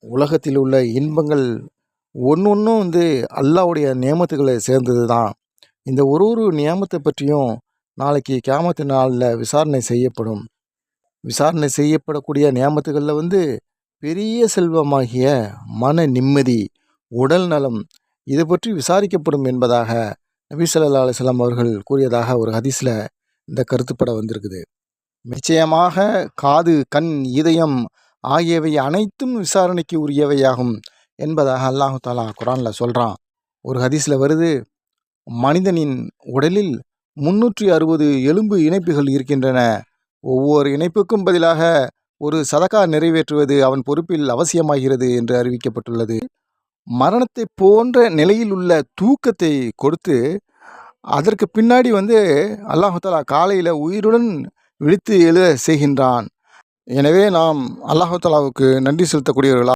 உலகத்தில் உள்ள இன்பங்கள் ஒன்னொன்னும் அல்லாஹ்வுடைய நியமத்துகளை சேர்ந்தது தான். இந்த ஒரு நியமத்தை பற்றியும் நாளைக்கு கியாமத்து நாளில் விசாரணை செய்யப்படும். விசாரணை செய்யப்படக்கூடிய நியமத்துகளில் பெரிய செல்வமாகிய மன நிம்மதி, உடல் நலம் இதை பற்றி விசாரிக்கப்படும் என்பதாக நபி ஸல்லல்லாஹு அலைஹி வஸல்லம் அவர்கள் கூறியதாக ஒரு ஹதீஸில் இந்த கருத்துப்பட வந்திருக்குது. நிச்சயமாக காது, கண், இதயம் ஆகியவை அனைத்தும் விசாரணைக்கு உரியவையாகும் என்பதாக அல்லாஹு தாலா குரானில் சொல்கிறான். ஒரு ஹதீஸில் வருது, மனிதனின் உடலில் 360 எலும்பு இணைப்புகள் இருக்கின்றன. ஒவ்வொரு இணைப்புக்கும் பதிலாக ஒரு சதகா நிறைவேற்றுவது அவன் பொறுப்பில் அவசியமாகிறது என்று அறிவிக்கப்பட்டுள்ளது. மரணத்தை போன்ற நிலையில் உள்ள தூக்கத்தை கொடுத்து அதற்கு பின்னாடி அல்லாஹு தாலா காலையில் உயிருடன் விழித்து எழுத செய்கின்றான். எனவே நாம் அல்லாஹு தாலாவுக்கு நன்றி செலுத்தக்கூடியவர்களாக